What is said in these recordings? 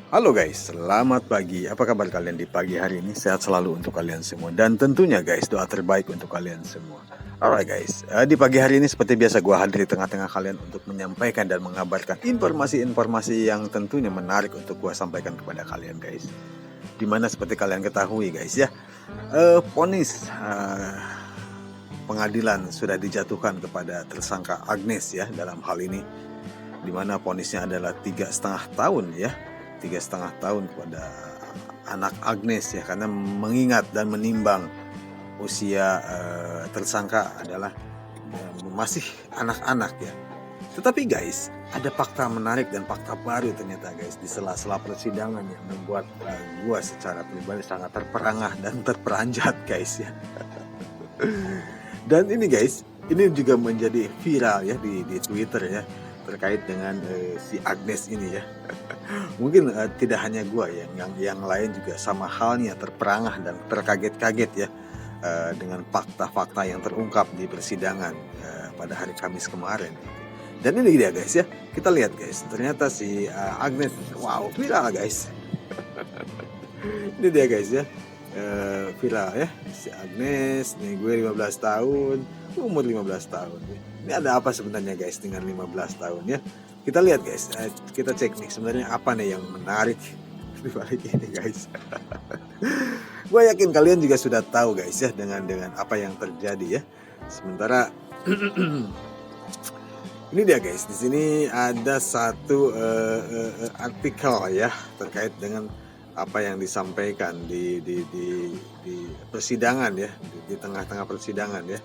Halo guys, selamat pagi. Apa kabar kalian di pagi hari ini? Sehat selalu untuk kalian semua. Dan tentunya guys, doa terbaik untuk kalian semua. Alright guys, di pagi hari ini seperti biasa gue hadir di tengah-tengah kalian untuk menyampaikan dan mengabarkan informasi-informasi yang tentunya menarik untuk gue sampaikan kepada kalian guys. Dimana seperti kalian ketahui guys ya, vonis pengadilan sudah dijatuhkan kepada tersangka Agnes ya dalam hal ini. Dimana vonisnya adalah 3,5 tahun ya. 3,5 tahun kepada anak Agnes ya, karena mengingat dan menimbang usia tersangka adalah masih anak-anak ya. Tetapi guys, ada fakta menarik dan fakta baru ternyata guys di sela-sela persidangan yang membuat gua secara pribadi sangat terperangah dan terperanjat guys ya. Dan ini guys, ini juga menjadi viral ya di Twitter ya, terkait dengan si Agnes ini ya. Mungkin tidak hanya gua ya, yang lain juga sama halnya terperangah dan terkaget-kaget ya dengan fakta-fakta yang terungkap di persidangan pada hari Kamis kemarin. Dan ini dia guys ya, kita lihat guys, ternyata si Agnes, wow viral guys. Ini dia guys ya, viral ya, si Agnes, nih gue 15 tahun, umur 15 tahun. Ini ada apa sebenarnya guys dengan 15 tahun ya? Kita lihat guys, kita cek nih sebenarnya apa nih yang menarik di balik ini guys. Gue yakin kalian juga sudah tahu guys ya dengan apa yang terjadi ya. Sementara ini dia guys, di sini ada satu artikel ya terkait dengan apa yang disampaikan di persidangan ya, di tengah-tengah persidangan ya.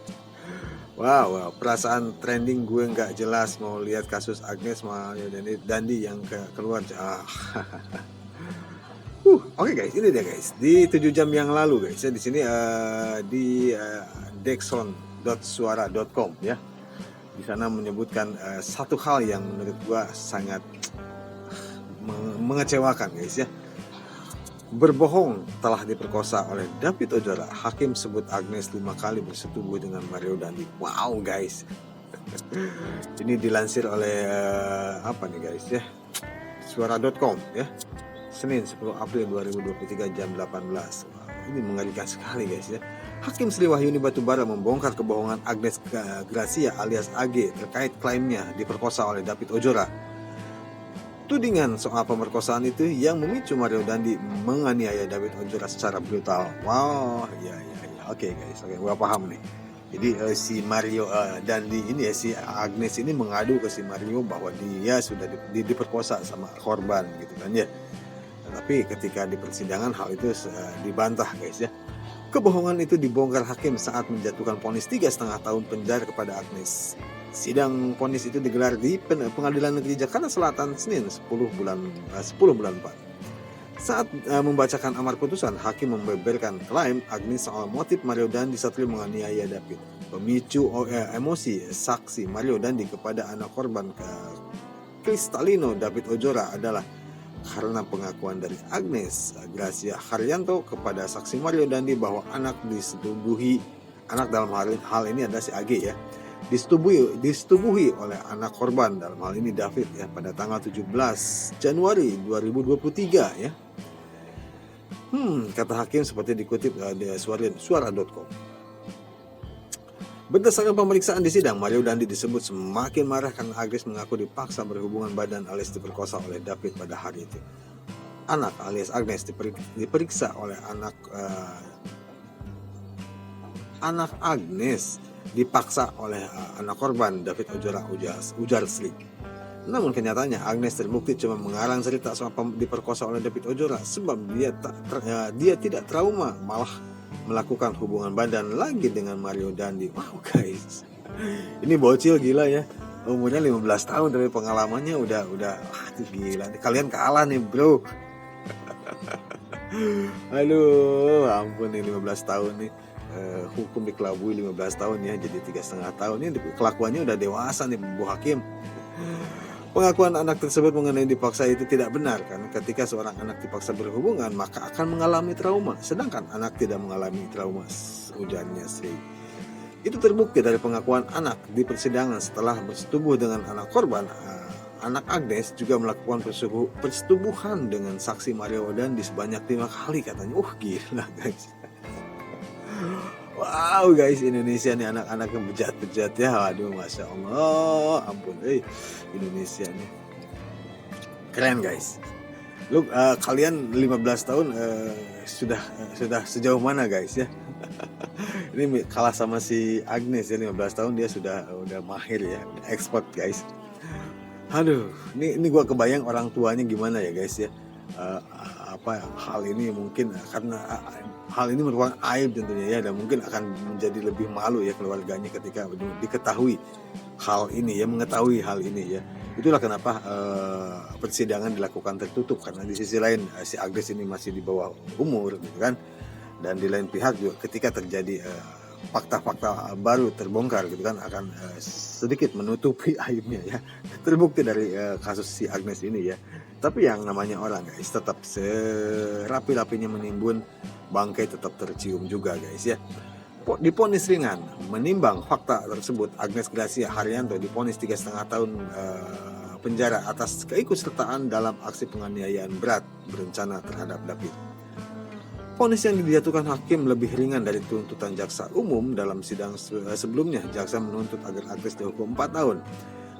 Wow, perasaan trending gue nggak jelas, mau lihat kasus Agnes Dandi yang keluar. Oke guys, ini dia guys. Di 7 jam yang lalu guys ya, di sini di dexon.suara.com ya. Di sana menyebutkan satu hal yang menurut gue sangat mengecewakan guys ya. Berbohong telah diperkosa oleh David Ozora. Hakim sebut Agnes 5 kali bersetubuh dengan Mario Dandi. Wow guys. Ini dilansir oleh apa nih guys ya, suara.com ya, Senin 10 April 2023 jam 18. Wow, ini mengerikan sekali guys ya. Hakim Sri Wahyuni Batubara membongkar kebohongan Agnes Gracia alias AG terkait klaimnya diperkosa oleh David Ozora. Tudingan soal pemerkosaan itu yang memicu Mario Dandi menganiaya David Ozora secara brutal. Wow, ya. Oke guys, gua paham nih. Jadi si Mario Dandi ini ya, si Agnes ini mengadu ke si Mario bahwa dia sudah diperkosa sama korban gitu kan ya. Tapi ketika di persidangan hal itu dibantah guys ya. Kebohongan itu dibongkar hakim saat menjatuhkan vonis 3,5 tahun penjara kepada Agnes. Sidang vonis itu digelar di Pengadilan Negeri Jakarta Selatan Senin 10 bulan 4. Saat membacakan amar putusan, hakim membeberkan klaim Agnes soal motif Mario Dandi saat menganiaya David. Pemicu emosi saksi Mario Dandi kepada anak korban Kristalino David Ozora adalah karena pengakuan dari Agnes Gracia Haryanto kepada saksi Mario Dandi bahwa anak dalam hal ini adalah si AG ya, disetubuhi oleh anak korban dalam hal ini David ya pada tanggal 17 Januari 2023 ya. Kata hakim seperti dikutip dari suara.com. Berdasarkan pemeriksaan di sidang, Mario Dandi disebut semakin marah karena Agnes mengaku dipaksa berhubungan badan alias diperkosa oleh David pada hari itu. Anak alias Agnes diperiksa oleh anak Agnes dipaksa oleh anak korban David Ozora ujar Sri. Namun kenyataannya Agnes terbukti cuma mengarang cerita soal diperkosa oleh David Ozora sebab dia tidak trauma, malah melakukan hubungan badan lagi dengan Mario Dandi. Wow guys, ini bocil gila ya, umurnya 15 tahun tapi pengalamannya udah gila. Kalian kalah nih bro. Aduh ampun nih, 15 tahun nih hukum dikelabui 15 tahun ya jadi 3,5 tahun. Ini kelakuannya udah dewasa nih Bu Hakim. Pengakuan anak tersebut mengenai dipaksa itu tidak benar, karena ketika seorang anak dipaksa berhubungan maka akan mengalami trauma, sedangkan anak tidak mengalami trauma, ujarnya Sri. Itu terbukti dari pengakuan anak di persidangan setelah bersetubuh dengan anak korban. anak Agnes juga melakukan persetubuhan dengan saksi Mario Dandi sebanyak 5 kali katanya. Gila guys. Wow guys, Indonesia nih anak-anaknya bejat-bejat ya. Aduh, Masya Allah, ampun. Indonesia nih keren guys. Lu kalian 15 tahun sudah sejauh mana guys ya? Ini kalah sama si Agnes ya, 15 tahun dia udah mahir ya, expert guys. Aduh, ini gua kebayang orang tuanya gimana ya guys ya. Hal ini mungkin karena hal ini merupakan aib tentunya ya, dan mungkin akan menjadi lebih malu ya keluarganya ketika diketahui hal ini ya, mengetahui hal ini ya. Itulah kenapa persidangan dilakukan tertutup, karena di sisi lain si Agnes ini masih di bawah umur gitu kan, dan di lain pihak juga ketika terjadi fakta-fakta baru terbongkar gitu kan, akan sedikit menutupi aibnya ya, terbukti dari kasus si Agnes ini ya. Tapi yang namanya orang guys, tetap serapi-rapinya menimbun, bangkai tetap tercium juga guys ya. Diponis ringan. Menimbang fakta tersebut, Agnes Gracia Haryanto diponis 3,5 tahun penjara atas keikutsertaan dalam aksi penganiayaan berat berencana terhadap David. Vonis yang dijatuhkan hakim lebih ringan dari tuntutan jaksa umum. Dalam sidang sebelumnya, jaksa menuntut agar Agnes dihukum 4 tahun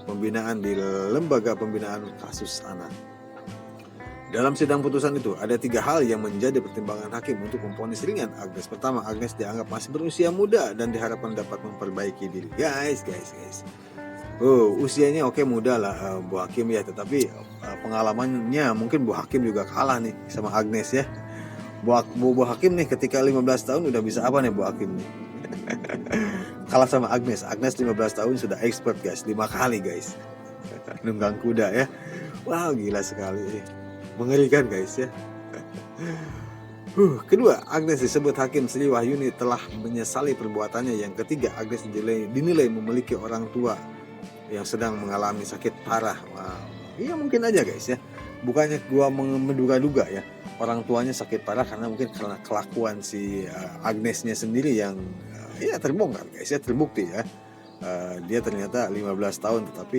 pembinaan di Lembaga Pembinaan Kasus Anak. Dalam sidang putusan itu, ada 3 hal yang menjadi pertimbangan hakim untuk memvonis ringan Agnes. Pertama, Agnes dianggap masih berusia muda dan diharapkan dapat memperbaiki diri. Guys. Usianya oke, muda lah Bu Hakim ya, tetapi pengalamannya mungkin Bu Hakim juga kalah nih sama Agnes ya. Bu Hakim nih ketika 15 tahun udah bisa apa nih Bu Hakim nih? Kalah sama Agnes. Agnes 15 tahun sudah expert guys, 5 kali guys. Nunggang kuda ya. Wow, gila sekali. Mengerikan guys ya. Kedua, Agnes disebut Hakim Sri Wahyuni telah menyesali perbuatannya. Yang ketiga, Agnes dinilai memiliki orang tua yang sedang mengalami sakit parah. Wow. Iya mungkin aja guys ya. Bukannya gua menduga-duga ya, orang tuanya sakit parah karena mungkin karena kelakuan si Agnesnya sendiri yang ya terbongkar guys ya, terbukti ya. Dia ternyata 15 tahun tetapi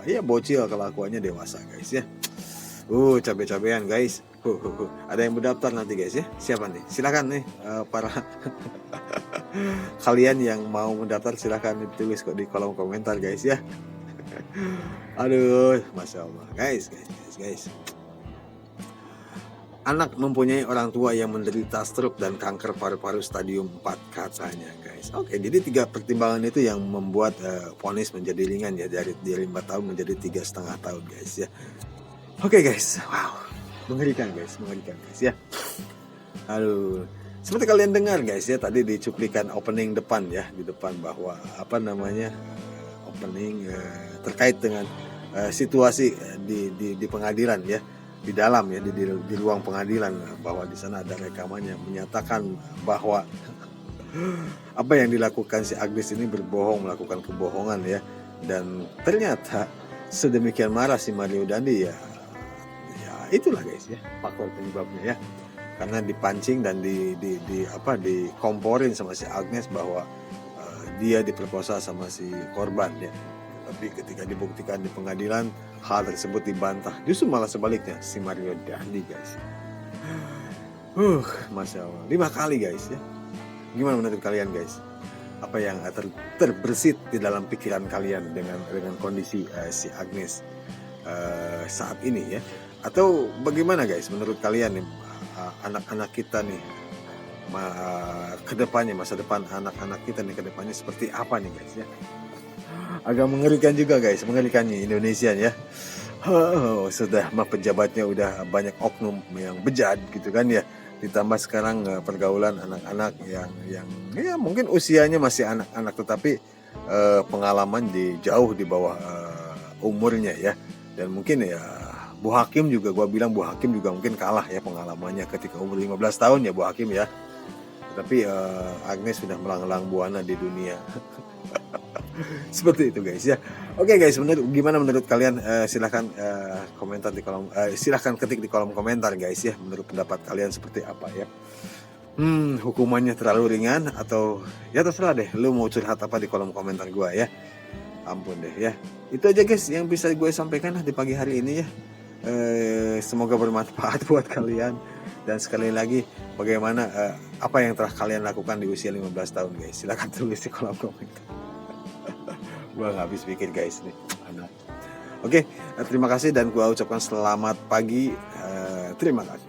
ya bocil, kelakuannya dewasa guys ya. Cabe-cabean guys. Ada yang berdaftar nanti guys ya. Siapa nih? Silakan nih para kalian yang mau mendaftar, silakan ditulis kok di kolom komentar guys ya. Aduh, Masya Allah guys. Anak mempunyai orang tua yang menderita stroke dan kanker paru-paru stadium 4 katanya guys. Oke, jadi 3 pertimbangan itu yang membuat vonis menjadi ringan ya, dari 5 tahun menjadi 3,5 tahun guys ya. Oke guys, wow, mengerikan guys ya. Aduh, seperti kalian dengar guys ya, tadi di cuplikan opening depan ya, di depan bahwa opening terkait dengan situasi di pengadilan ya, di dalam ya, di ruang pengadilan, bahwa di sana ada rekamannya menyatakan bahwa apa yang dilakukan si Agnes ini melakukan kebohongan ya, dan ternyata sedemikian marah si Mario Dandi ya itulah guys ya faktor penyebabnya ya, karena dipancing dan dikomporin sama si Agnes bahwa dia diperkosa sama si korban ya. Tapi ketika dibuktikan di pengadilan, hal tersebut dibantah. Justru malah sebaliknya, si Mario Dandi guys. Masya Allah, 5 kali guys ya. Gimana menurut kalian guys? Apa yang terbersit di dalam pikiran kalian dengan kondisi si Agnes saat ini ya? Atau bagaimana guys menurut kalian nih, anak-anak kita nih kedepannya, masa depan anak-anak kita nih kedepannya seperti apa nih guys ya? Agak mengerikan juga guys, mengerikannya Indonesia ya. Sudah pejabatnya udah banyak oknum yang bejat gitu kan ya. Ditambah sekarang pergaulan anak-anak yang ya mungkin usianya masih anak-anak, tetapi pengalaman jauh di bawah umurnya ya. Dan mungkin ya Bu Hakim juga, gua bilang Bu Hakim juga mungkin kalah ya pengalamannya ketika umur 15 tahun ya Bu Hakim ya. Tapi Agnes sudah melanglang buana di dunia. Seperti itu guys ya. Oke guys, gimana menurut kalian? Silahkan komentar di kolom, silahkan ketik di kolom komentar guys ya. Menurut pendapat kalian seperti apa ya? Hukumannya terlalu ringan atau ya terserah deh. Lu mau curhat apa di kolom komentar gua ya. Ampun deh ya. Itu aja guys yang bisa gue sampaikan di pagi hari ini ya. Semoga bermanfaat buat kalian. Dan sekali lagi, bagaimana apa yang telah kalian lakukan di usia 15 tahun guys? Silahkan tulis di kolom komentar. Gue gak habis pikir guys nih. Oke, terima kasih dan gue ucapkan selamat pagi. Terima kasih.